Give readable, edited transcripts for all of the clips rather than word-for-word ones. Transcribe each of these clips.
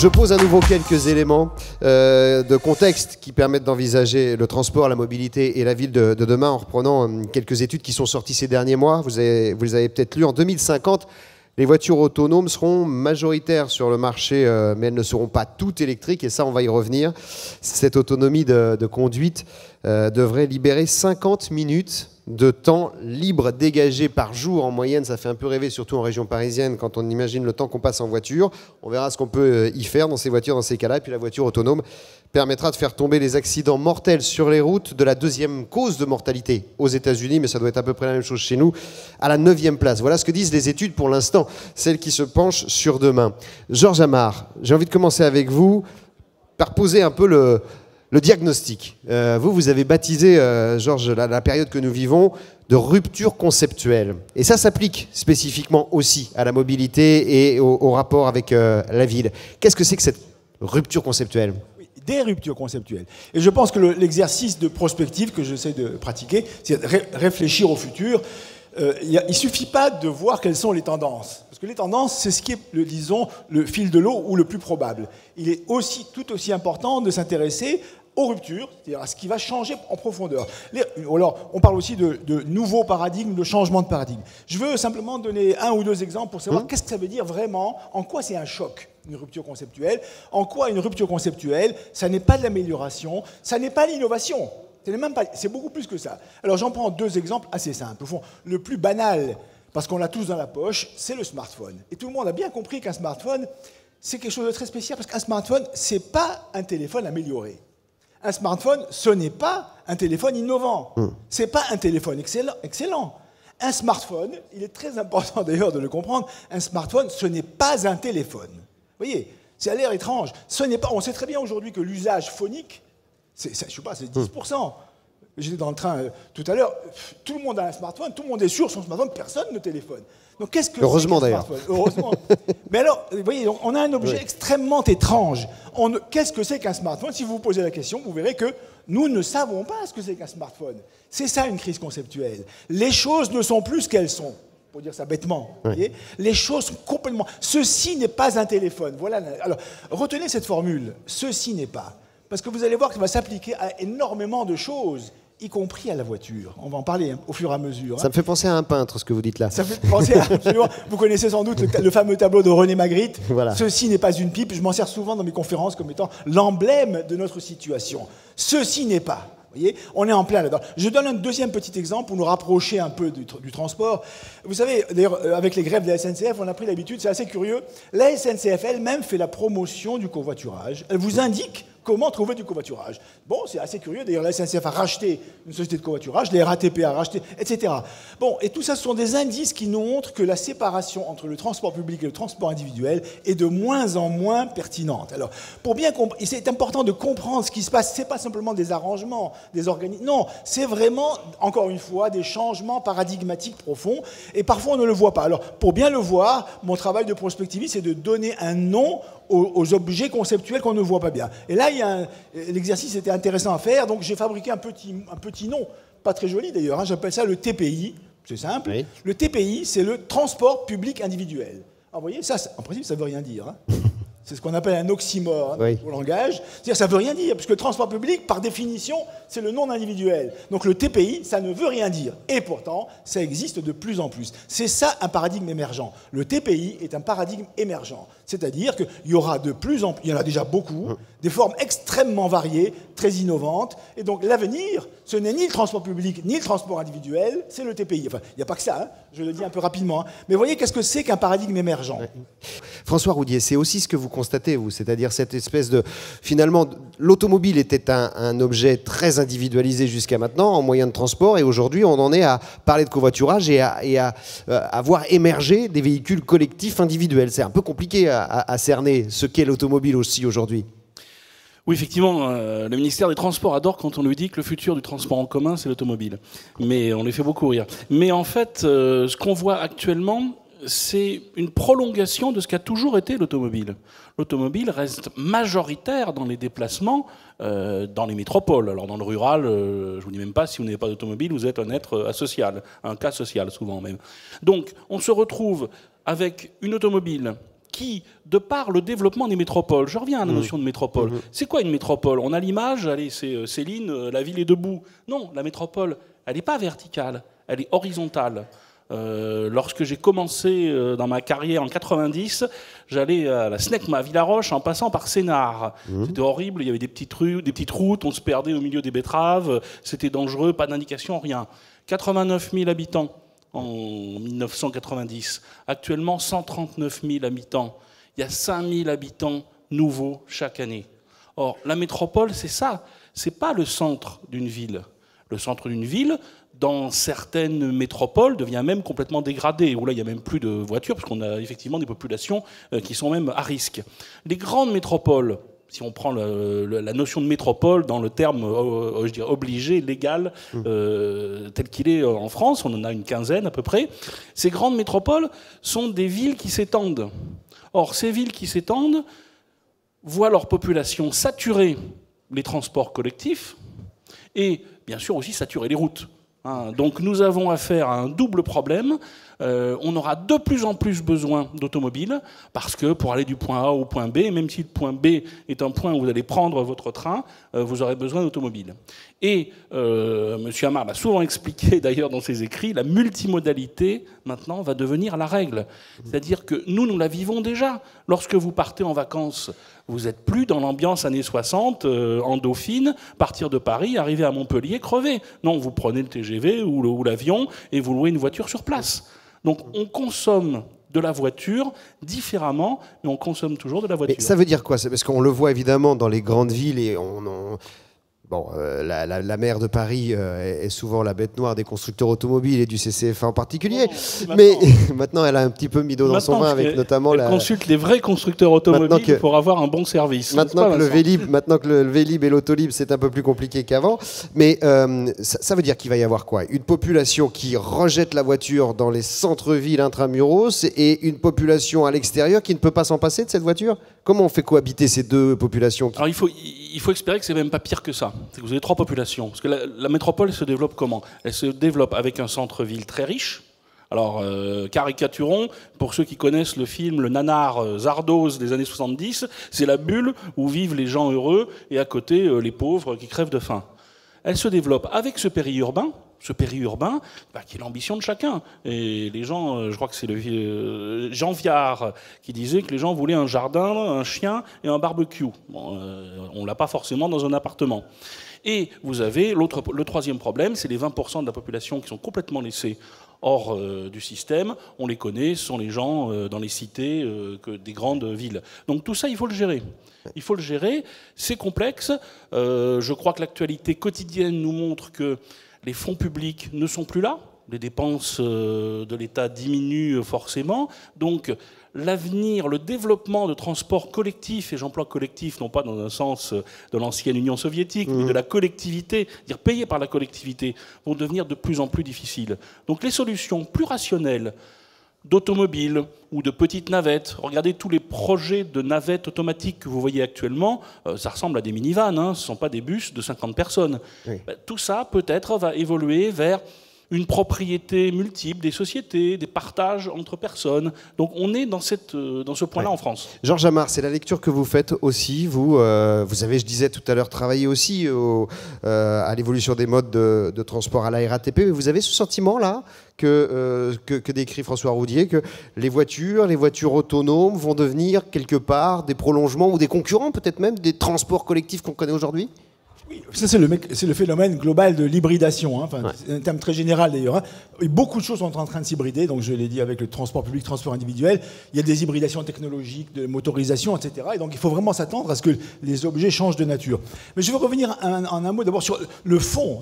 Je pose à nouveau quelques éléments de contexte qui permettent d'envisager le transport, la mobilité et la ville de demain en reprenant quelques études qui sont sorties ces derniers mois. Vous les avez peut-être lues. En 2050, les voitures autonomes seront majoritaires sur le marché, mais elles ne seront pas toutes électriques, et ça, on va y revenir. Cette autonomie de conduite devrait libérer 50 minutes de temps libre dégagé par jour en moyenne. Ça fait un peu rêver, surtout en région parisienne, quand on imagine le temps qu'on passe en voiture. On verra ce qu'on peut y faire dans ces voitures, dans ces cas-là. Et puis la voiture autonome permettra de faire tomber les accidents mortels sur les routes de la 2e cause de mortalité aux États-Unis, mais ça doit être à peu près la même chose chez nous, à la 9e place. Voilà ce que disent les études pour l'instant, celles qui se penchent sur demain. Georges Amar, j'ai envie de commencer avec vous par poser un peu le diagnostic. Vous avez baptisé, Georges, la période que nous vivons de rupture conceptuelle. Et ça s'applique spécifiquement aussi à la mobilité et au rapport avec la ville. Qu'est-ce que c'est que cette rupture conceptuelle ? Des ruptures conceptuelles. Et je pense que l'exercice de prospective que j'essaie de pratiquer, c'est de réfléchir au futur. Il ne suffit pas de voir quelles sont les tendances. Parce que les tendances, c'est ce qui est, disons, le fil de l'eau ou le plus probable. Il est tout aussi important de s'intéresser aux ruptures, c'est-à-dire à ce qui va changer en profondeur. Alors, on parle aussi de nouveaux paradigmes, de changement de paradigme. Je veux simplement donner 1 ou 2 exemples pour savoir qu'est-ce que ça veut dire vraiment, en quoi c'est un choc, une rupture conceptuelle, en quoi une rupture conceptuelle, ça n'est pas de l'amélioration, ça n'est pas l'innovation. C'est beaucoup plus que ça. Alors j'en prends 2 exemples assez simples. Au fond, le plus banal, parce qu'on l'a tous dans la poche, c'est le smartphone. Et tout le monde a bien compris qu'un smartphone, c'est quelque chose de très spécial, parce qu'un smartphone, ce n'est pas un téléphone amélioré. Un smartphone, ce n'est pas un téléphone innovant. Ce n'est pas un téléphone excellent. Un smartphone, il est très important d'ailleurs de le comprendre, un smartphone, ce n'est pas un téléphone. Vous voyez, ça a l'air étrange. On sait très bien aujourd'hui que l'usage phonique, je ne sais pas, c'est 10%. J'étais dans le train tout à l'heure, tout le monde a un smartphone, tout le monde est sur son smartphone, personne ne téléphone. Donc qu'est-ce que heureusement c'est qu'un d'ailleurs. smartphone ? Heureusement. Mais alors, vous voyez, on a un objet extrêmement étrange. Qu'est-ce que c'est qu'un smartphone ? Si vous vous posez la question, vous verrez que nous ne savons pas ce que c'est qu'un smartphone. C'est ça une crise conceptuelle. Les choses ne sont plus ce qu'elles sont. Pour dire ça bêtement, vous voyez, les choses sont complètement... Ceci n'est pas un téléphone. Voilà. Alors, retenez cette formule. Ceci n'est pas. Parce que vous allez voir que ça va s'appliquer à énormément de choses, y compris à la voiture. On va en parler au fur et à mesure. Ça me fait penser à un peintre, ce que vous dites là. Ça me fait penser à... Vous connaissez sans doute le fameux tableau de René Magritte. Voilà. Ceci n'est pas une pipe. Je m'en sers souvent dans mes conférences comme étant l'emblème de notre situation. Ceci n'est pas. Vous voyez, on est en plein là-dedans. Je donne un 2e petit exemple pour nous rapprocher un peu du transport. Vous savez, d'ailleurs, avec les grèves de la SNCF, on a pris l'habitude, c'est assez curieux, la SNCF elle-même fait la promotion du covoiturage. Elle vous indique comment trouver du covoiturage. Bon, c'est assez curieux. D'ailleurs, la SNCF a racheté une société de covoiturage, la RATP a racheté, etc. Bon, et tout ça, ce sont des indices qui nous montrent que la séparation entre le transport public et le transport individuel est de moins en moins pertinente. Alors, pour bien comprendre, c'est important de comprendre ce qui se passe. C'est pas simplement des arrangements, des organismes. Non, c'est vraiment, encore une fois, des changements paradigmatiques profonds. Et parfois, on ne le voit pas. Alors, pour bien le voir, mon travail de prospectiviste, c'est de donner un nom aux objets conceptuels qu'on ne voit pas bien. Et là, l'exercice était intéressant à faire, donc j'ai fabriqué un petit nom, pas très joli d'ailleurs, j'appelle ça le TPI, c'est simple. Oui. Le TPI, c'est le transport public individuel. Alors vous voyez, ça, en principe, ça ne veut rien dire. C'est ce qu'on appelle un oxymore au langage. C'est-à-dire ça ne veut rien dire, puisque le transport public, par définition, c'est le non individuel. Donc le TPI, ça ne veut rien dire. Et pourtant, ça existe de plus en plus. C'est ça un paradigme émergent. Le TPI est un paradigme émergent. C'est-à-dire qu'il y aura de plus en plus, il y en a déjà beaucoup, des formes extrêmement variées, très innovantes. Et donc l'avenir, ce n'est ni le transport public, ni le transport individuel, c'est le TPI. Enfin, il n'y a pas que ça, je le dis un peu rapidement. Mais voyez, qu'est-ce que c'est qu'un paradigme émergent ? François Roudier, c'est aussi ce que vous constatez, vous, c'est-à-dire cette espèce de... Finalement, l'automobile était un objet très individualisé jusqu'à maintenant, en moyen de transport, et aujourd'hui, on en est à parler de covoiturage et à voir émerger des véhicules collectifs individuels. C'est un peu compliqué à cerner ce qu'est l'automobile aussi aujourd'hui. Oui, effectivement, le ministère des Transports adore quand on lui dit que le futur du transport en commun, c'est l'automobile. Mais on les fait beaucoup rire. Mais en fait, ce qu'on voit actuellement, c'est une prolongation de ce qu'a toujours été l'automobile. L'automobile reste majoritaire dans les déplacements dans les métropoles. Alors dans le rural, je ne vous dis même pas, si vous n'avez pas d'automobile, vous êtes un être asocial, un cas social souvent même. Donc on se retrouve avec une automobile qui, de par le développement des métropoles, je reviens à la notion de métropole. C'est quoi une métropole? On a l'image, allez, c'est Céline, la ville est debout. Non, la métropole, elle n'est pas verticale, elle est horizontale. Lorsque j'ai commencé dans ma carrière en 90, j'allais à la SNECMA à Villaroche en passant par Sénart. C'était horrible, il y avait des petites rues, des petites routes, on se perdait au milieu des betteraves, c'était dangereux, pas d'indication, rien. 89 000 habitants en 1990. Actuellement, 139 000 habitants. Il y a 5 000 habitants nouveaux chaque année. Or, la métropole, c'est ça. C'est pas le centre d'une ville. Le centre d'une ville, dans certaines métropoles, devient même complètement dégradé, où là, il n'y a même plus de voitures, parce qu'on a effectivement des populations qui sont même à risque. Les grandes métropoles, si on prend la notion de métropole dans le terme je dirais, obligé, légal, tel qu'il est en France, on en a une quinzaine à peu près, ces grandes métropoles sont des villes qui s'étendent. Or, ces villes qui s'étendent voient leur population saturer les transports collectifs et, bien sûr, aussi saturer les routes. Donc nous avons affaire à un double problème. On aura de plus en plus besoin d'automobiles parce que pour aller du point A au point B, même si le point B est un point où vous allez prendre votre train, vous aurez besoin d'automobiles. Et M. Amar l'a souvent expliqué d'ailleurs dans ses écrits, la multimodalité maintenant va devenir la règle. C'est-à-dire que nous la vivons déjà. Lorsque vous partez en vacances, vous n'êtes plus dans l'ambiance années 60, en Dauphine, partir de Paris, arriver à Montpellier, crever. Non, vous prenez le TGV ou l'avion et vous louez une voiture sur place. Donc on consomme de la voiture différemment, mais on consomme toujours de la voiture. Mais ça veut dire quoi? Parce qu'on le voit évidemment dans les grandes villes et la maire de Paris est souvent la bête noire des constructeurs automobiles et du CCFA en particulier. Mais maintenant, elle a un petit peu mis d'eau dans son vin avec notamment elle consulte les vrais constructeurs automobiles pour avoir un bon service. Maintenant que le Vélib et l'Autolib, c'est un peu plus compliqué qu'avant. Mais ça veut dire qu'il va y avoir quoi? Une population qui rejette la voiture dans les centres-villes intramuros et une population à l'extérieur qui ne peut pas s'en passer de cette voiture? Comment on fait cohabiter ces deux populations? Alors il faut espérer que c'est même pas pire que ça. C'est que vous avez trois populations. Parce que la métropole se développe comment? Elle se développe avec un centre-ville très riche. Alors, caricaturons, pour ceux qui connaissent le film, le nanar Zardoz des années 70, c'est la bulle où vivent les gens heureux et à côté, les pauvres qui crèvent de faim. Elle se développe avec ce périurbain, qui est l'ambition de chacun. Et les gens, je crois que c'est Jean Viard qui disait que les gens voulaient un jardin, un chien et un barbecue. Bon, on ne l'a pas forcément dans un appartement. Et vous avez le troisième problème, c'est les 20% de la population qui sont complètement laissés hors du système. On les connaît, ce sont les gens dans les cités des grandes villes. Donc tout ça, il faut le gérer. Il faut le gérer, c'est complexe. Je crois que l'actualité quotidienne nous montre que les fonds publics ne sont plus là, les dépenses de l'État diminuent forcément, donc l'avenir, le développement de transports collectifs, et j'emploie collectif non pas dans un sens de l'ancienne Union soviétique, mais de la collectivité, dire payé par la collectivité, vont devenir de plus en plus difficiles. Donc les solutions plus rationnelles d'automobiles ou de petites navettes. Regardez tous les projets de navettes automatiques que vous voyez actuellement, ça ressemble à des minivans, ce ne sont pas des bus de 50 personnes. Oui. Tout ça, peut-être, va évoluer vers une propriété multiple des sociétés, des partages entre personnes. Donc on est dans ce point-là en France. Georges Amar, c'est la lecture que vous faites aussi. Vous avez, je disais tout à l'heure, travaillé aussi à l'évolution des modes de transport à la RATP, mais vous avez ce sentiment-là que décrit François Roudier, que les voitures autonomes vont devenir quelque part des prolongements ou des concurrents, peut-être même, des transports collectifs qu'on connaît aujourd'hui? Oui, ça c'est le phénomène global de l'hybridation, c'est un terme très général d'ailleurs. Et beaucoup de choses sont en train de s'hybrider, donc je l'ai dit avec le transport public, transport individuel, il y a des hybridations technologiques, de motorisation, etc. Et donc il faut vraiment s'attendre à ce que les objets changent de nature. Mais je veux revenir en un mot d'abord sur le fond,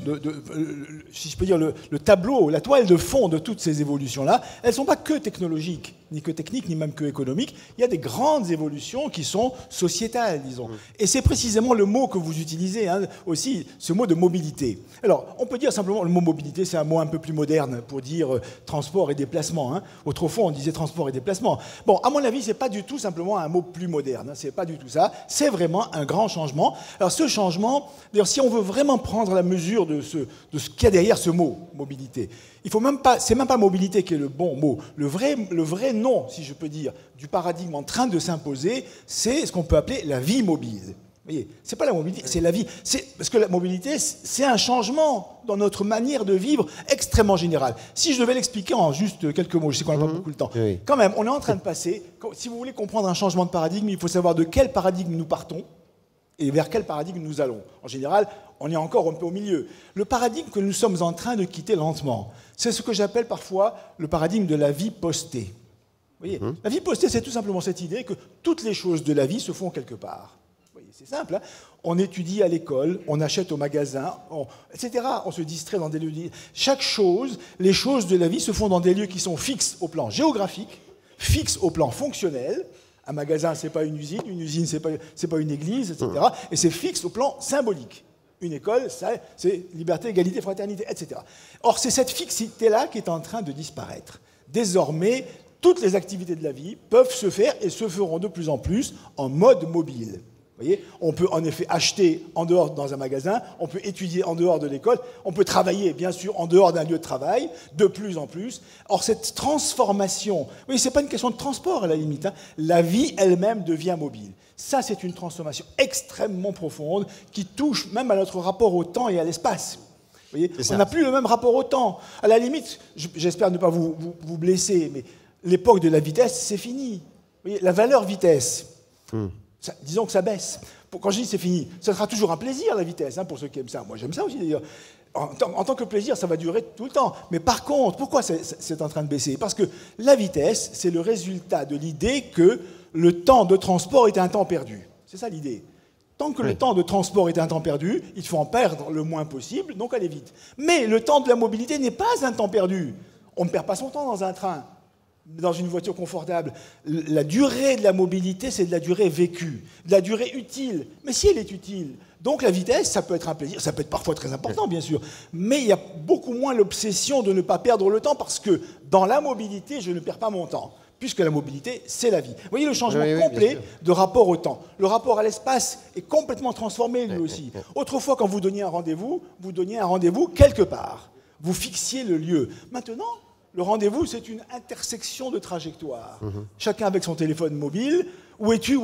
si je peux dire le tableau, la toile de fond de toutes ces évolutions-là. Elles ne sont pas que technologiques, ni que techniques, ni même que économiques. Il y a des grandes évolutions qui sont sociétales, disons. Et c'est précisément le mot que vous utilisez, aussi ce mot de mobilité. Alors, on peut dire simplement, le mot mobilité, c'est un mot un peu plus moderne pour dire transport et déplacement. Hein. Autrefois, on disait transport et déplacement. Bon, à mon avis, c'est pas du tout simplement un mot plus moderne. Hein. C'est pas du tout ça. C'est vraiment un grand changement. Alors, ce changement, d'ailleurs, si on veut vraiment prendre la mesure de ce qu'il y a derrière ce mot, mobilité, il faut même pas, c'est même pas mobilité qui est le bon mot. Le vrai nom, si je peux dire, du paradigme en train de s'imposer, c'est ce qu'on peut appeler la vie mobile. Vous voyez, c'est pas la mobilité, c'est la vie. Parce que la mobilité, c'est un changement dans notre manière de vivre extrêmement général. Si je devais l'expliquer en juste quelques mots, je sais qu'on n'a pas beaucoup de temps. Oui. Quand même, on est en train de passer, si vous voulez comprendre un changement de paradigme, il faut savoir de quel paradigme nous partons et vers quel paradigme nous allons. En général, on est encore un peu au milieu. Le paradigme que nous sommes en train de quitter lentement, c'est ce que j'appelle parfois le paradigme de la vie postée. Vous voyez, la vie postée, c'est tout simplement cette idée que toutes les choses de la vie se font quelque part. Vous voyez, c'est simple, hein. On étudie à l'école, on achète au magasin, etc. On se distrait dans des lieux. Chaque chose, les choses de la vie se font dans des lieux qui sont fixes au plan géographique, fixes au plan fonctionnel. Un magasin, c'est pas une usine, c'est pas une église, etc. Et c'est fixe au plan symbolique. Une école, c'est liberté, égalité, fraternité, etc. Or, c'est cette fixité-là qui est en train de disparaître. Désormais, toutes les activités de la vie peuvent se faire et se feront de plus en plus en mode mobile. Vous voyez, on peut en effet acheter en dehors dans un magasin, on peut étudier en dehors de l'école, on peut travailler bien sûr en dehors d'un lieu de travail, de plus en plus. Or cette transformation, oui, c'est pas une question de transport à la limite, hein. La vie elle-même devient mobile. Ça, c'est une transformation extrêmement profonde qui touche même à notre rapport au temps et à l'espace. Vous voyez, on n'a plus le même rapport au temps. À la limite, j'espère ne pas vous blesser, mais l'époque de la vitesse, c'est fini. Vous voyez, la valeur vitesse. Disons que ça baisse. Quand je dis c'est fini, ça sera toujours un plaisir, la vitesse, hein, pour ceux qui aiment ça. Moi, j'aime ça aussi, d'ailleurs. En tant que plaisir, ça va durer tout le temps. Mais par contre, pourquoi c'est en train de baisser? Parce que la vitesse, c'est le résultat de l'idée que le temps de transport est un temps perdu. C'est ça l'idée. Tant que le temps de transport est un temps perdu, il faut en perdre le moins possible, donc aller vite. Mais le temps de la mobilité n'est pas un temps perdu. On ne perd pas son temps dans un train, dans une voiture confortable. La durée de la mobilité, c'est de la durée vécue, de la durée utile. Mais si elle est utile, donc la vitesse, ça peut être un plaisir, ça peut être parfois très important, bien sûr, mais il y a beaucoup moins l'obsession de ne pas perdre le temps parce que dans la mobilité, je ne perds pas mon temps, puisque la mobilité, c'est la vie. Vous voyez le changement complet de rapport au temps. Le rapport à l'espace est complètement transformé, lui aussi. Autrefois, quand vous donniez un rendez-vous quelque part. Vous fixiez le lieu. Maintenant, le rendez-vous, c'est une intersection de trajectoires. Chacun avec son téléphone mobile. Où es-tu,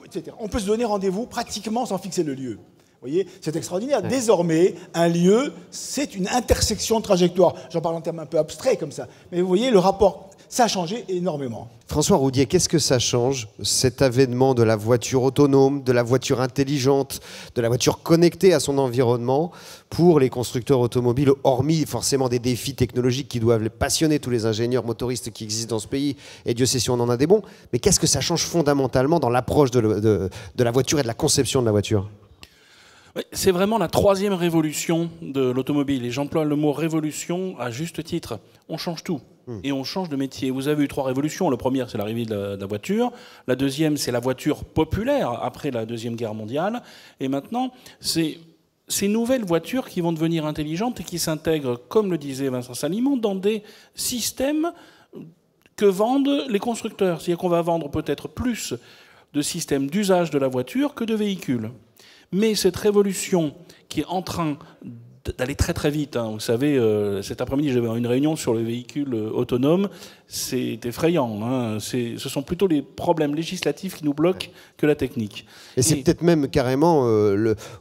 etc. On peut se donner rendez-vous pratiquement sans fixer le lieu. Vous voyez, c'est extraordinaire. Désormais, un lieu, c'est une intersection de trajectoires. J'en parle en termes un peu abstraits comme ça. Mais vous voyez, le rapport, ça a changé énormément. François Roudier, qu'est-ce que ça change, cet avènement de la voiture autonome, de la voiture intelligente, de la voiture connectée à son environnement pour les constructeurs automobiles, hormis forcément des défis technologiques qui doivent passionner tous les ingénieurs motoristes qui existent dans ce pays, et Dieu sait si on en a des bons, mais qu'est-ce que ça change fondamentalement dans l'approche de la voiture et de la conception de la voiture ? Oui, c'est vraiment la troisième révolution de l'automobile, et j'emploie le mot révolution à juste titre. On change tout. Et on change de métier. Vous avez eu 3 révolutions. La première, c'est l'arrivée de la voiture. La deuxième, c'est la voiture populaire après la Deuxième Guerre mondiale. Et maintenant, c'est ces nouvelles voitures qui vont devenir intelligentes et qui s'intègrent, comme le disait Vincent Salimon, dans des systèmes que vendent les constructeurs. C'est-à-dire qu'on va vendre peut-être plus de systèmes d'usage de la voiture que de véhicules. Mais cette révolution qui est en train d'aller très très vite. Hein. Vous savez, cet après-midi, j'avais une réunion sur les véhicules autonomes. C'est effrayant. Hein. Ce sont plutôt les problèmes législatifs qui nous bloquent que la technique. Et c'est peut-être même carrément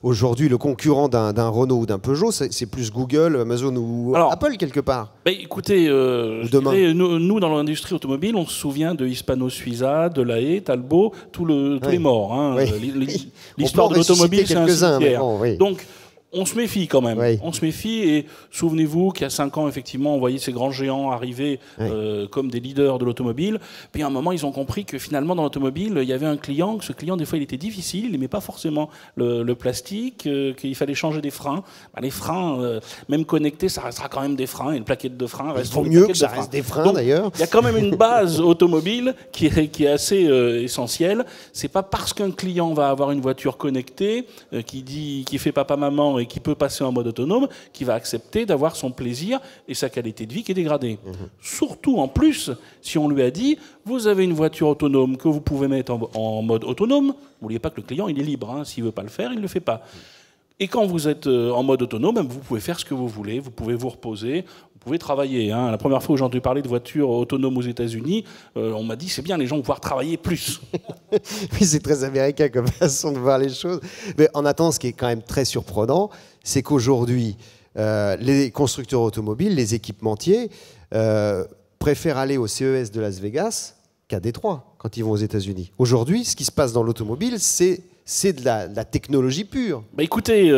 aujourd'hui le concurrent d'un Renault ou d'un Peugeot. C'est plus Google, Amazon ou Apple quelque part. Bah, écoutez, nous dans l'industrie automobile, on se souvient de Hispano-Suiza, de La Haye, Talbot, tous les morts. Hein. L'histoire de l'automobile, c'est un cimetière. Donc, On se méfie quand même. Oui. On se méfie et souvenez-vous qu'il y a 5 ans, effectivement, on voyait ces grands géants arriver comme des leaders de l'automobile. Puis à un moment, ils ont compris que finalement, dans l'automobile, il y avait un client, que ce client, des fois, il était difficile, il n'aimait pas forcément le plastique, qu'il fallait changer des freins. Bah, les freins, même connectés, ça restera quand même des freins et une plaquette de freins reste. Il vaut mieux que ça reste des freins, d'ailleurs. Il y a quand même une base automobile qui est assez essentielle. C'est pas parce qu'un client va avoir une voiture connectée, qui fait papa-maman et qui peut passer en mode autonome, qui va accepter d'avoir son plaisir et sa qualité de vie qui est dégradée. Surtout, en plus, si on lui a dit, vous avez une voiture autonome que vous pouvez mettre en mode autonome, n'oubliez pas que le client, il est libre. Hein. S'il ne veut pas le faire, il ne le fait pas. Et quand vous êtes en mode autonome, vous pouvez faire ce que vous voulez, vous pouvez vous reposer, vous pouvez travailler. Hein. La première fois où j'ai entendu parler de voitures autonomes aux États-Unis, on m'a dit c'est bien, les gens vont pouvoir travailler plus. Oui, c'est très américain comme façon de voir les choses. Mais en attendant, ce qui est quand même très surprenant, c'est qu'aujourd'hui, les constructeurs automobiles, les équipementiers, préfèrent aller au CES de Las Vegas qu'à Détroit quand ils vont aux États-Unis. Aujourd'hui, ce qui se passe dans l'automobile, c'est de la technologie pure. Bah écoutez,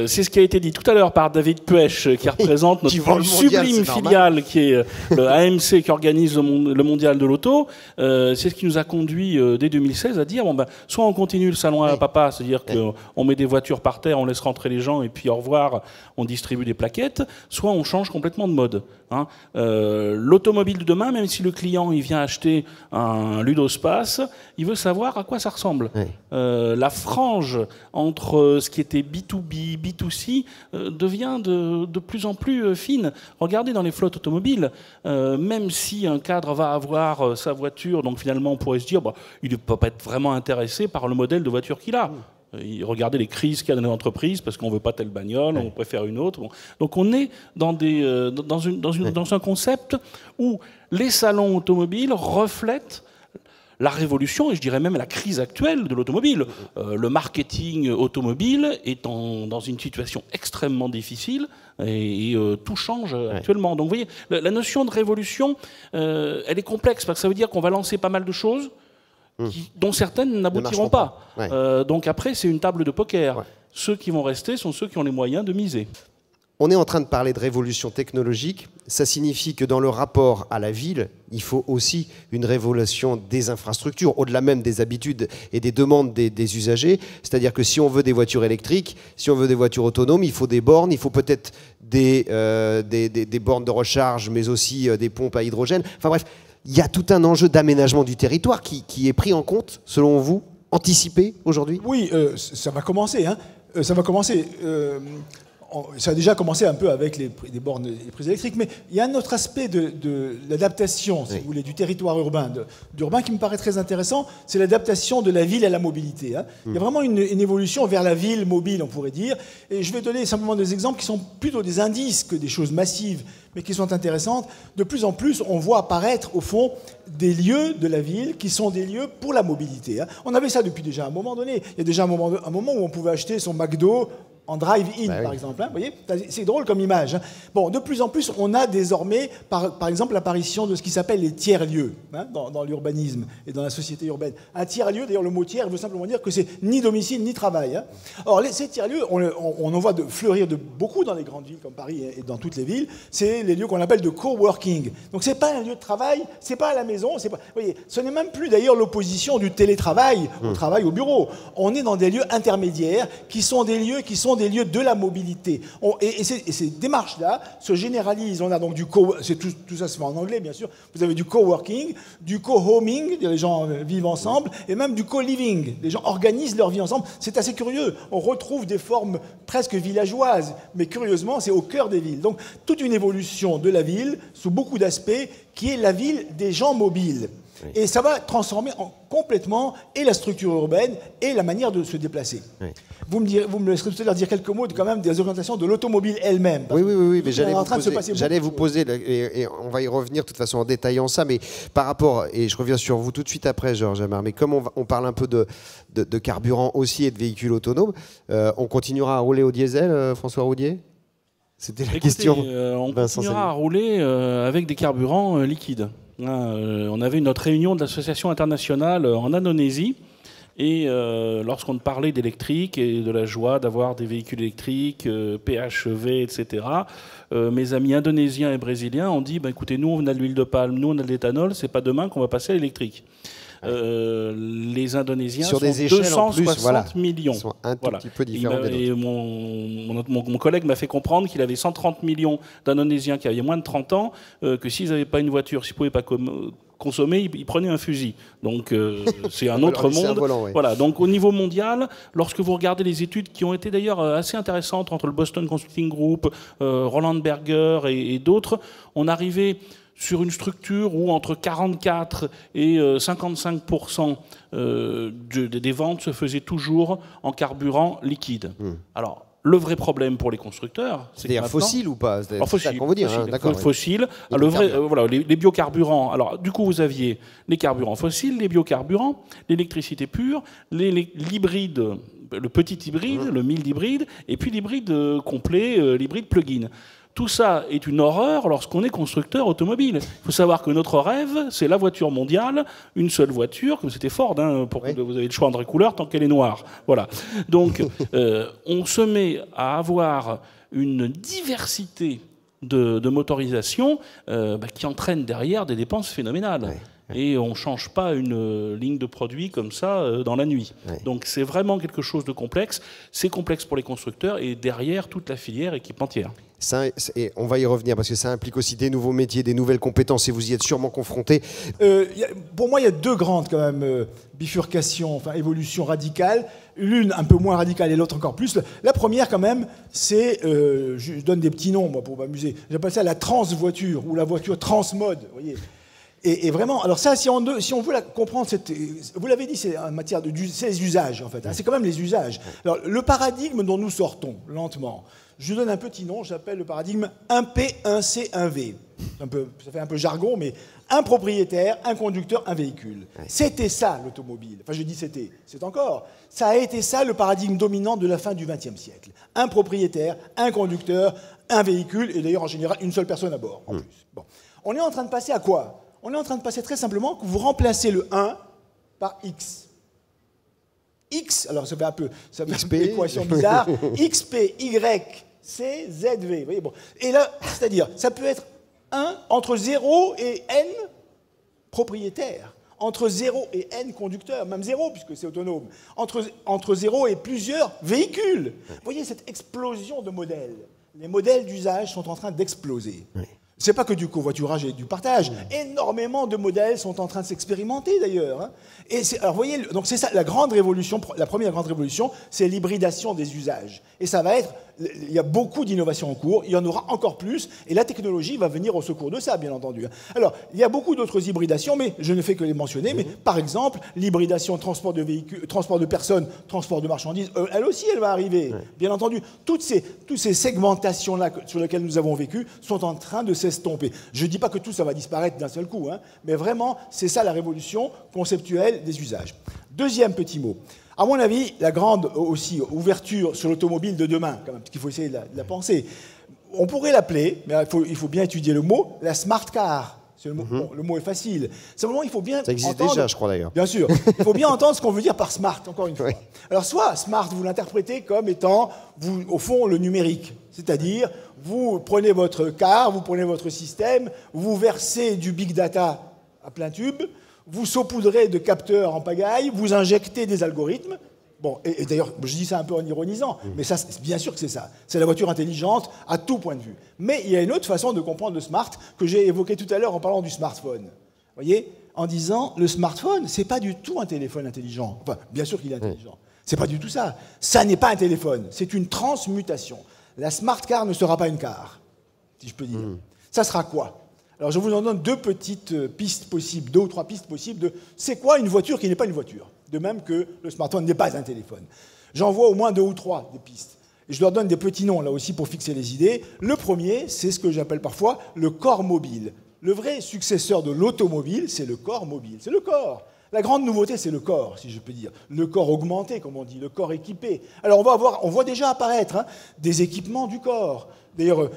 c'est ce qui a été dit tout à l'heure par David Puech, qui représente notre sublime filiale, qui est le AMC, qui organise le mondial de l'auto. C'est ce qui nous a conduit dès 2016 à dire, soit on continue le salon à papa, c'est-à-dire qu'on met des voitures par terre, on laisse rentrer les gens et puis au revoir, on distribue des plaquettes, soit on change complètement de mode. Hein. L'automobile de demain, même si le client il vient acheter un Ludospace, il veut savoir à quoi ça ressemble. La frange entre ce qui était B2B, B2C devient de plus en plus fine. Regardez dans les flottes automobiles, même si un cadre va avoir sa voiture, donc finalement on pourrait se dire il ne peut pas être vraiment intéressé par le modèle de voiture qu'il a. Regardez les crises qu'il y a dans les entreprises parce qu'on ne veut pas telle bagnole, on préfère une autre. Bon. Donc on est dans un concept où les salons automobiles reflètent la révolution, et je dirais même la crise actuelle de l'automobile. Le marketing automobile est dans une situation extrêmement difficile et tout change actuellement. Donc vous voyez, la notion de révolution, elle est complexe parce que ça veut dire qu'on va lancer pas mal de choses dont certaines n'aboutiront pas. Donc après, c'est une table de poker. Ceux qui vont rester sont ceux qui ont les moyens de miser. On est en train de parler de révolution technologique. Ça signifie que dans le rapport à la ville, il faut aussi une révolution des infrastructures, au-delà même des habitudes et des demandes des usagers. C'est-à-dire que si on veut des voitures électriques, si on veut des voitures autonomes, il faut des bornes, il faut peut-être des bornes de recharge, mais aussi des pompes à hydrogène. Enfin bref, il y a tout un enjeu d'aménagement du territoire qui est pris en compte, selon vous, anticipé aujourd'hui ? Oui, ça va commencer. Hein. Ça va commencer. Ça a déjà commencé un peu avec les bornes, les prises électriques, mais il y a un autre aspect de l'adaptation, si vous voulez, du territoire urbain, d'urbain qui me paraît très intéressant, c'est l'adaptation de la ville à la mobilité. Hein. Il y a vraiment une évolution vers la ville mobile, on pourrait dire, et je vais donner simplement des exemples qui sont plutôt des indices que des choses massives, mais qui sont intéressantes. De plus en plus, on voit apparaître, au fond, des lieux de la ville qui sont des lieux pour la mobilité. Hein. On avait ça depuis déjà un moment donné. Il y a déjà un moment où on pouvait acheter son McDo en drive-in, par exemple. Hein, vous voyez, c'est drôle comme image. Hein. Bon, de plus en plus, on a désormais, par exemple, l'apparition de ce qui s'appelle les tiers-lieux dans l'urbanisme et dans la société urbaine. Un tiers-lieu, d'ailleurs, le mot tiers veut simplement dire que c'est ni domicile ni travail. Hein. Or, ces tiers-lieux, on en voit fleurir de beaucoup dans les grandes villes comme Paris et dans toutes les villes. C'est les lieux qu'on appelle de coworking. Donc, c'est pas un lieu de travail, c'est pas à la maison. Vous voyez, ce n'est même plus d'ailleurs l'opposition du télétravail au travail au bureau. On est dans des lieux intermédiaires qui sont des lieux de la mobilité. Et ces démarches-là se généralisent. On a donc tout ça se fait en anglais, bien sûr. Vous avez du coworking, du co-homing, les gens vivent ensemble, et même du co-living. Les gens organisent leur vie ensemble. C'est assez curieux. On retrouve des formes presque villageoises, mais curieusement, c'est au cœur des villes. Donc, toute une évolution de la ville, sous beaucoup d'aspects, qui est la ville des gens mobiles. Oui. Et ça va transformer complètement et la structure urbaine et la manière de se déplacer. Oui. Vous me laisserez tout à l'heure dire quelques mots quand même des orientations de l'automobile elle-même. Oui, mais j'allais vous poser, et on va y revenir de toute façon en détaillant ça, mais par rapport, et je reviens sur vous tout de suite après, Georges Amar, mais comme on parle un peu de carburant aussi et de véhicules autonomes, on continuera à rouler au diesel, François Roudier ? C'était la question. On continuera à rouler avec des carburants liquides. On avait notre réunion de l'association internationale en Indonésie. Et lorsqu'on parlait d'électrique et de la joie d'avoir des véhicules électriques, PHEV, etc., mes amis indonésiens et brésiliens ont dit, écoutez, nous on a de l'huile de palme, nous on a de l'éthanol, c'est pas demain qu'on va passer à l'électrique. Les Indonésiens sur sont des échelles 260 millions. Ils sont un tout petit peu différents des et mon collègue m'a fait comprendre qu'il avait 130 millions d'Indonésiens qui avaient moins de 30 ans, que s'ils n'avaient pas une voiture, s'ils ne pouvaient pas consommer, ils prenaient un fusil. Donc c'est un autre monde. Volant, ouais. Voilà. Donc au niveau mondial, lorsque vous regardez les études qui ont été d'ailleurs assez intéressantes entre le Boston Consulting Group, Roland Berger et d'autres, on arrivait sur une structure où entre 44 et 55% des ventes se faisaient toujours en carburant liquide. Alors, le vrai problème pour les constructeurs, c'est que fossile ou pas? C'est ça qu'on veut dire. Fossile. Les biocarburants. Alors, du coup, vous aviez les carburants fossiles, les biocarburants, l'électricité pure, l'hybride, le petit hybride, le mild hybride, et puis l'hybride complet, l'hybride plug-in. Tout ça est une horreur lorsqu'on est constructeur automobile. Il faut savoir que notre rêve, c'est la voiture mondiale, une seule voiture, comme c'était Ford, vous avez le choix entre les couleurs tant qu'elle est noire. Voilà. Donc, on se met à avoir une diversité de motorisation qui entraîne derrière des dépenses phénoménales. Ouais. Et on ne change pas une ligne de produit comme ça dans la nuit. Ouais. Donc c'est vraiment quelque chose de complexe. C'est complexe pour les constructeurs et derrière toute la filière équipementière. Et on va y revenir parce que ça implique aussi des nouveaux métiers, des nouvelles compétences et vous y êtes sûrement confrontés. Pour moi, il y a deux grandes quand même bifurcations, évolutions radicales. L'une un peu moins radicale et l'autre encore plus. La première quand même, c'est, je donne des petits noms moi, pour m'amuser, j'appelle ça la trans-voiture ou la voiture trans-mode. Vous voyez. Et vraiment, alors ça, si on veut comprendre, vous l'avez dit, c'est en matière c'est les usages, en fait. Hein, c'est quand même les usages. Alors, le paradigme dont nous sortons, lentement, je donne un petit nom, j'appelle le paradigme 1P, 1C, 1V. Ça fait un peu jargon, mais un propriétaire, un conducteur, un véhicule. C'était ça, l'automobile. Enfin, je dis c'est encore. Ça a été ça, le paradigme dominant de la fin du XXe siècle. Un propriétaire, un conducteur, un véhicule, et d'ailleurs, en général, une seule personne à bord, en plus. Bon. On est en train de passer à quoi ? On est en train de passer très simplement que vous remplacez le 1 par X. X, alors ça fait un peu une équation bizarre, XP, Y, C, ZV. Vous voyez, bon. Et là, c'est-à-dire, ça peut être 1 entre 0 et N propriétaires, entre 0 et N conducteurs, même 0 puisque c'est autonome, entre 0 et plusieurs véhicules. Vous voyez cette explosion de modèles. Les modèles d'usage sont en train d'exploser. Oui. C'est pas que du covoiturage et du partage. Énormément de modèles sont en train de s'expérimenter d'ailleurs. Hein. Et alors, vous voyez, donc c'est ça la grande révolution. La première grande révolution, c'est l'hybridation des usages. Et ça va être, il y a beaucoup d'innovations en cours. Il y en aura encore plus. Et la technologie va venir au secours de ça, bien entendu. Alors, il y a beaucoup d'autres hybridations, mais je ne fais que les mentionner. Mais par exemple, l'hybridation transport de véhicules, transport de personnes, transport de marchandises, elle aussi, elle va arriver. Bien entendu, toutes ces segmentations-là sur lesquelles nous avons vécu sont en train de s'estomper. Je ne dis pas que tout ça va disparaître d'un seul coup, hein, mais vraiment, c'est ça la révolution conceptuelle des usages. Deuxième petit mot. À mon avis, la grande aussi ouverture sur l'automobile de demain, quand même, parce qu'il faut essayer de la penser, on pourrait l'appeler, mais il faut bien étudier le mot, la smart car. Le mot, bon, le mot est facile. Simplement, il faut bien ça existe entendre, déjà, je crois d'ailleurs. Bien sûr. Il faut bien entendre ce qu'on veut dire par smart, encore une fois. Oui. Alors, soit smart, vous l'interprétez comme étant, au fond, le numérique. C'est-à-dire, vous prenez votre car, vous prenez votre système, vous versez du big data à plein tube, vous saupoudrez de capteurs en pagaille, vous injectez des algorithmes. Bon, et d'ailleurs, je dis ça un peu en ironisant, mais ça, bien sûr que c'est ça. C'est la voiture intelligente à tout point de vue. Mais il y a une autre façon de comprendre le smart que j'ai évoqué tout à l'heure en parlant du smartphone. Vous voyez, en disant, le smartphone, c'est pas du tout un téléphone intelligent. Enfin, bien sûr qu'il est intelligent. C'est pas du tout ça. Ça n'est pas un téléphone. C'est une transmutation. La smart car ne sera pas une car, si je peux dire. Ça sera quoi ? Alors, je vous en donne deux petites pistes possibles, 2 ou 3 pistes possibles de c'est quoi une voiture qui n'est pas une voiture ? De même que le smartphone n'est pas un téléphone. J'en vois au moins 2 ou 3 des pistes. Et je leur donne des petits noms, là aussi, pour fixer les idées. Le premier, c'est ce que j'appelle parfois le corps mobile. Le vrai successeur de l'automobile, c'est le corps mobile. C'est le corps. La grande nouveauté, c'est le corps, si je peux dire. Le corps augmenté, comme on dit, le corps équipé. Alors, on voit déjà apparaître des équipements du corps. D'ailleurs,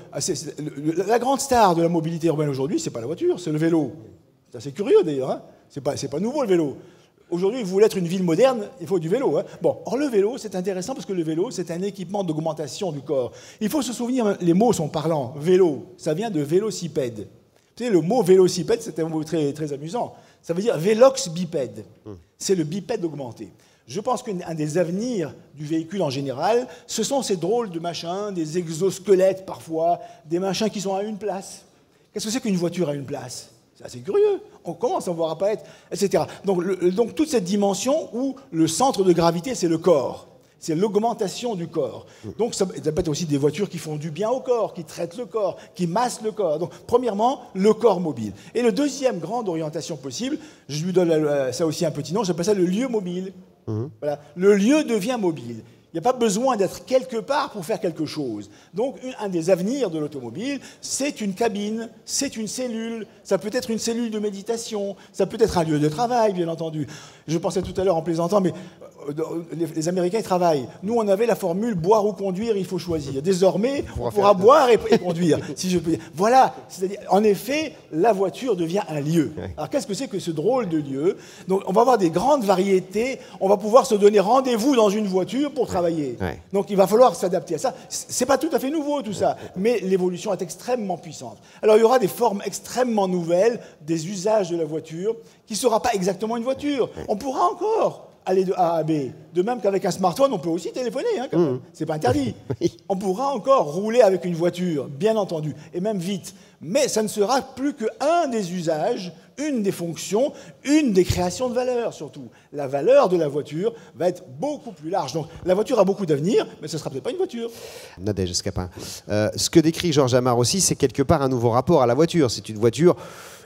la grande star de la mobilité urbaine aujourd'hui, c'est pas la voiture, c'est le vélo. C'est assez curieux, d'ailleurs. C'est pas nouveau, le vélo. Aujourd'hui, vous voulez être une ville moderne, il faut du vélo. Hein. Bon, or le vélo, c'est intéressant parce que le vélo, c'est un équipement d'augmentation du corps. Il faut se souvenir, les mots sont parlants. Vélo, ça vient de vélocipède. Vous savez, le mot vélocipède, c'est un mot très, très amusant. Ça veut dire vélox bipède. C'est le bipède augmenté. Je pense qu'un des avenirs du véhicule en général, ce sont ces drôles de machins, des exosquelettes parfois, des machins qui sont à une place. Qu'est-ce que c'est qu'une voiture à une place? C'est assez curieux. On commence à voir apparaître, etc. Donc toute cette dimension où le centre de gravité, c'est le corps. C'est l'augmentation du corps. Donc ça peut être aussi des voitures qui font du bien au corps, qui traitent le corps, qui massent le corps. Donc premièrement, le corps mobile. Et le deuxième grande orientation possible, je lui donne ça aussi un petit nom, j'appelle ça le lieu mobile. Voilà. Le lieu devient mobile. Il n'y a pas besoin d'être quelque part pour faire quelque chose. Donc, un des avenirs de l'automobile, c'est une cabine, c'est une cellule. Ça peut être une cellule de méditation, ça peut être un lieu de travail, bien entendu. Je pensais tout à l'heure en plaisantant, mais les Américains ils travaillent. Nous, on avait la formule boire ou conduire, il faut choisir. Désormais, on pourra boire et conduire, si je peux dire. Voilà. C'est-à-dire, en effet, la voiture devient un lieu. Alors, qu'est-ce que c'est que ce drôle de lieu? Donc, on va avoir des grandes variétés. On va pouvoir se donner rendez-vous dans une voiture pour travailler. Donc, il va falloir s'adapter à ça. C'est pas tout à fait nouveau, tout ça. Mais l'évolution est extrêmement puissante. Alors, il y aura des formes extrêmement nouvelles, des usages de la voiture, qui ne sera pas exactement une voiture. On pourra encore aller de A à B. De même qu'avec un smartphone, on peut aussi téléphoner, hein, quand même. C'est pas interdit. On pourra encore rouler avec une voiture, bien entendu, et même vite. Mais ça ne sera plus qu'un des usages, une des fonctions, une des créations de valeur, surtout. La valeur de la voiture va être beaucoup plus large. Donc la voiture a beaucoup d'avenir, mais ce ne sera peut-être pas une voiture. Nadège Scapin. Ce que décrit Georges Amar aussi, c'est quelque part un nouveau rapport à la voiture. C'est une voiture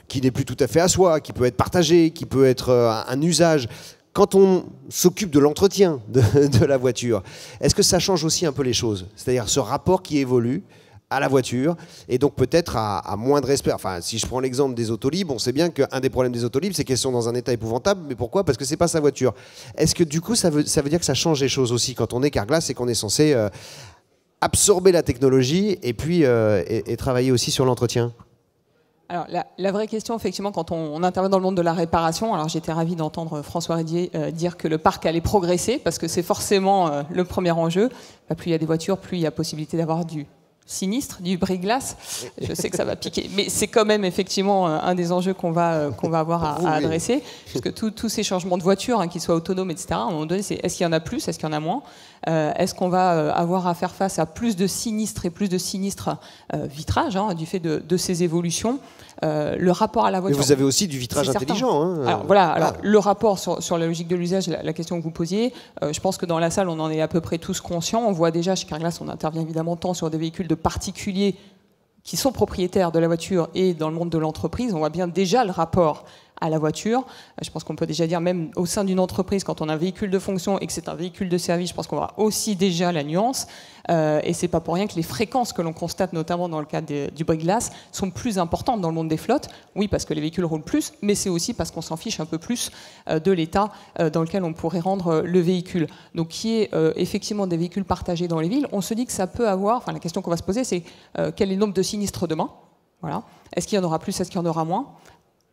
qui n'est plus tout à fait à soi, qui peut être partagée, qui peut être un usage. Quand on s'occupe de l'entretien de la voiture, est-ce que ça change aussi un peu les choses? C'est-à-dire ce rapport qui évolue à la voiture et donc peut-être à moins de respect. Enfin, si je prends l'exemple des Autolib, on sait bien qu'un des problèmes des Autolib, c'est qu'elles sont dans un état épouvantable. Mais pourquoi? Parce que c'est pas sa voiture. Est-ce que du coup, ça veut dire que ça change les choses aussi quand on est Carglass et qu'on est censé absorber la technologie et puis et travailler aussi sur l'entretien? Alors, la vraie question, effectivement, quand on intervient dans le monde de la réparation, alors j'étais ravie d'entendre François Rédier dire que le parc allait progresser, parce que c'est forcément le premier enjeu. Plus il y a des voitures, plus il y a possibilité d'avoir du sinistre, du bris-glace. Je sais que ça va piquer, mais c'est quand même effectivement un des enjeux qu'on va avoir à adresser, puisque tous ces changements de voitures, hein, qu'ils soient autonomes, etc., à un moment donné, c'est est-ce qu'il y en a plus, est-ce qu'il y en a moins, est-ce qu'on va avoir à faire face à plus de sinistres et plus de sinistres vitrages, hein, du fait de ces évolutions. Le rapport à la voiture. Mais vous avez aussi du vitrage intelligent. Hein. Alors voilà, alors, le rapport sur la logique de l'usage, la question que vous posiez, je pense que dans la salle, on en est à peu près tous conscients. On voit déjà chez Carglass, on intervient évidemment tant sur des véhicules de particuliers qui sont propriétaires de la voiture et dans le monde de l'entreprise. On voit bien déjà le rapport à la voiture. Je pense qu'on peut déjà dire, même au sein d'une entreprise, quand on a un véhicule de fonction et que c'est un véhicule de service, je pense qu'on voit aussi déjà la nuance. Et c'est pas pour rien que les fréquences que l'on constate, notamment dans le cadre du bris-glace, sont plus importantes dans le monde des flottes. Oui, parce que les véhicules roulent plus, mais c'est aussi parce qu'on s'en fiche un peu plus de l'état dans lequel on pourrait rendre le véhicule. Donc, qui est effectivement des véhicules partagés dans les villes, on se dit que ça peut avoir. Enfin, la question qu'on va se poser, c'est quel est le nombre de sinistres demain? Voilà. Est-ce qu'il y en aura plus? Est-ce qu'il y en aura moins?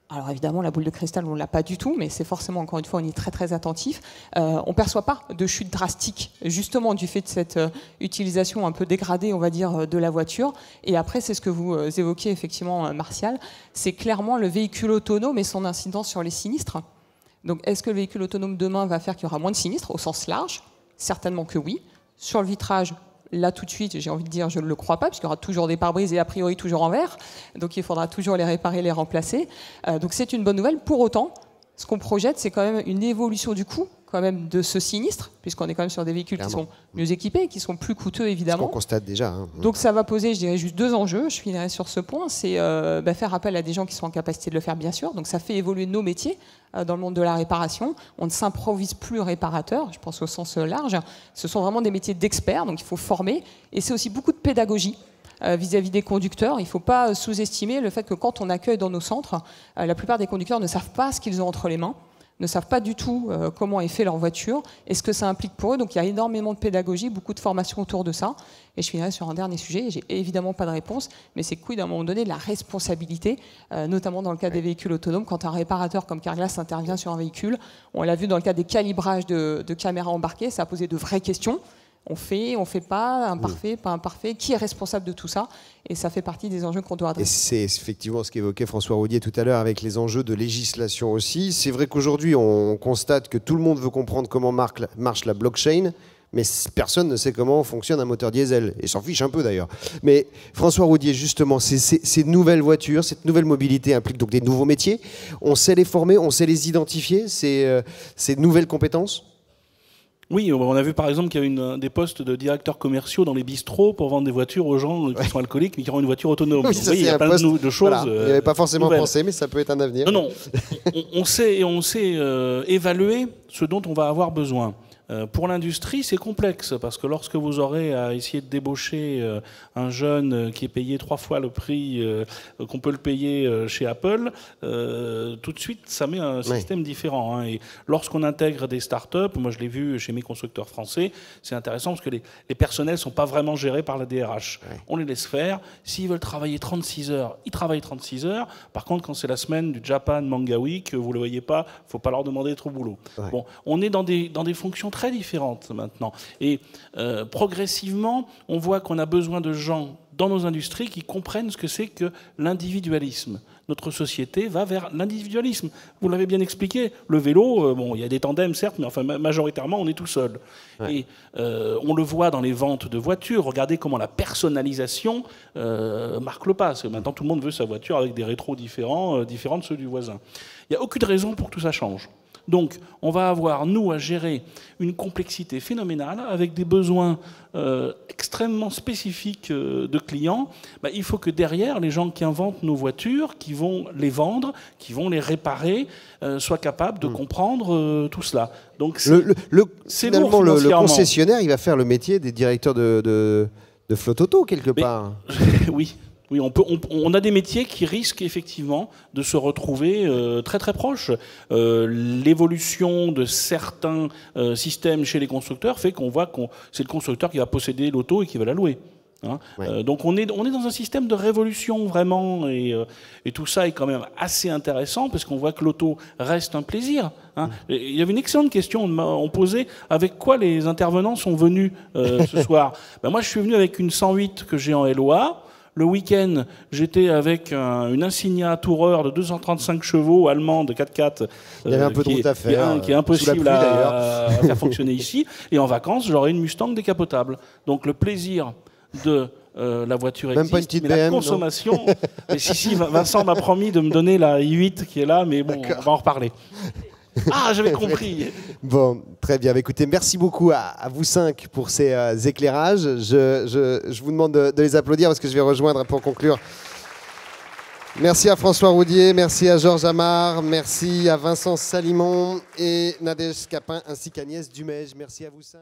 Alors évidemment, la boule de cristal, on ne l'a pas du tout, mais c'est forcément, encore une fois, on est très très attentif. On ne perçoit pas de chute drastique, justement du fait de cette utilisation un peu dégradée, on va dire, de la voiture. Et après, c'est ce que vous évoquiez effectivement, Martial, c'est clairement le véhicule autonome et son incidence sur les sinistres. Donc est-ce que le véhicule autonome demain va faire qu'il y aura moins de sinistres, au sens large? Certainement que oui. Sur le vitrage, là, tout de suite, j'ai envie de dire, je ne le crois pas, puisqu'il y aura toujours des pare-brises et a priori toujours en verre. Donc, il faudra toujours les réparer, les remplacer. Donc, c'est une bonne nouvelle. Pour autant, ce qu'on projette, c'est quand même une évolution du coût quand même de ce sinistre, puisqu'on est quand même sur des véhicules qui sont mieux équipés, qui sont plus coûteux, évidemment. Ce qu'on constate déjà. Hein. Donc, ça va poser, je dirais, juste deux enjeux. Je finirai sur ce point. C'est faire appel à des gens qui sont en capacité de le faire, bien sûr. Donc, ça fait évoluer nos métiers dans le monde de la réparation. On ne s'improvise plus réparateur, je pense au sens large. Ce sont vraiment des métiers d'experts, donc il faut former. Et c'est aussi beaucoup de pédagogie vis-à-vis des conducteurs. Il ne faut pas sous-estimer le fait que quand on accueille dans nos centres, la plupart des conducteurs ne savent pas ce qu'ils ont entre les mains. ne savent pas du tout comment est fait leur voiture et ce que ça implique pour eux. Donc il y a énormément de pédagogie, beaucoup de formation autour de ça. Et je finirai sur un dernier sujet, j'ai évidemment pas de réponse, mais c'est quid à un moment donné de la responsabilité, notamment dans le cas des véhicules autonomes. Quand un réparateur comme Carglass intervient sur un véhicule, on l'a vu dans le cas des calibrages de caméras embarquées, ça a posé de vraies questions. On fait pas, imparfait, pas imparfait, qui est responsable de tout ça? Et ça fait partie des enjeux qu'on doit adresser. Et c'est effectivement ce qu'évoquait François Roudier tout à l'heure avec les enjeux de législation aussi. C'est vrai qu'aujourd'hui, on constate que tout le monde veut comprendre comment marche la blockchain, mais personne ne sait comment fonctionne un moteur diesel, et s'en fiche un peu d'ailleurs. Mais François Roudier, justement, ces nouvelles voitures, cette nouvelle mobilité implique donc des nouveaux métiers. On sait les former, on sait les identifier, ces nouvelles compétences? Oui, on a vu par exemple qu'il y a des postes de directeurs commerciaux dans les bistrots pour vendre des voitures aux gens qui sont alcooliques mais qui auront une voiture autonome. Oui, il y a plein de choses. Voilà. Il n'y avait pas forcément pensé, mais ça peut être un avenir. Non, on sait évaluer ce dont on va avoir besoin. Pour l'industrie, c'est complexe, parce que lorsque vous aurez à essayer de débaucher un jeune qui est payé 3 fois le prix qu'on peut le payer chez Apple, tout de suite, ça met un système différent. Et lorsqu'on intègre des startups, moi je l'ai vu chez mes constructeurs français, c'est intéressant parce que les personnels ne sont pas vraiment gérés par la DRH. On les laisse faire. S'ils veulent travailler 36 heures, ils travaillent 36 heures. Par contre, quand c'est la semaine du Japan Manga Week, vous ne le voyez pas, il ne faut pas leur demander trop boulot. Bon, on est dans des fonctions très différentes maintenant. Et progressivement, on voit qu'on a besoin de gens dans nos industries qui comprennent ce que c'est que l'individualisme. Notre société va vers l'individualisme. Vous l'avez bien expliqué, le vélo, bon, il y a des tandems certes, mais enfin majoritairement on est tout seul. Et on le voit dans les ventes de voitures. Regardez comment la personnalisation marque le pas. Parce que maintenant tout le monde veut sa voiture avec des rétros différents de ceux du voisin. Il n'y a aucune raison pour que tout ça change. Donc, on va avoir, nous, à gérer une complexité phénoménale avec des besoins extrêmement spécifiques de clients. Il faut que derrière, les gens qui inventent nos voitures, qui vont les vendre, qui vont les réparer, soient capables de comprendre tout cela. Donc, finalement, le concessionnaire, il va faire le métier des directeurs de flotte auto, quelque part. Oui, on a des métiers qui risquent effectivement de se retrouver très très proches. L'évolution de certains systèmes chez les constructeurs fait qu'on voit que c'est le constructeur qui va posséder l'auto et qui va la louer. Donc on est dans un système de révolution vraiment, et tout ça est quand même assez intéressant parce qu'on voit que l'auto reste un plaisir. Il y avait une excellente question, on posait avec quoi les intervenants sont venus ce soir. Moi je suis venu avec une 108 que j'ai en LOA. Le week-end, j'étais avec une Insignia Tourer de 235 chevaux allemande 4x4 Il y avait un peu de route à faire, qui est impossible à faire fonctionner ici. Et en vacances, j'aurais une Mustang décapotable. Donc le plaisir de la voiture existe, même pas une mais BM, la consommation... Mais si, Vincent m'a promis de me donner la i8 qui est là, mais bon, on va en reparler. Ah, j'avais compris. Bon, très bien. Écoutez, merci beaucoup à vous 5 pour ces éclairages. Je vous demande de les applaudir parce que je vais rejoindre pour conclure. Merci à François Roudier, merci à Georges Amar, merci à Vincent Salimon et Nadège Scapin ainsi qu'Agnès Dumège. Merci à vous 5.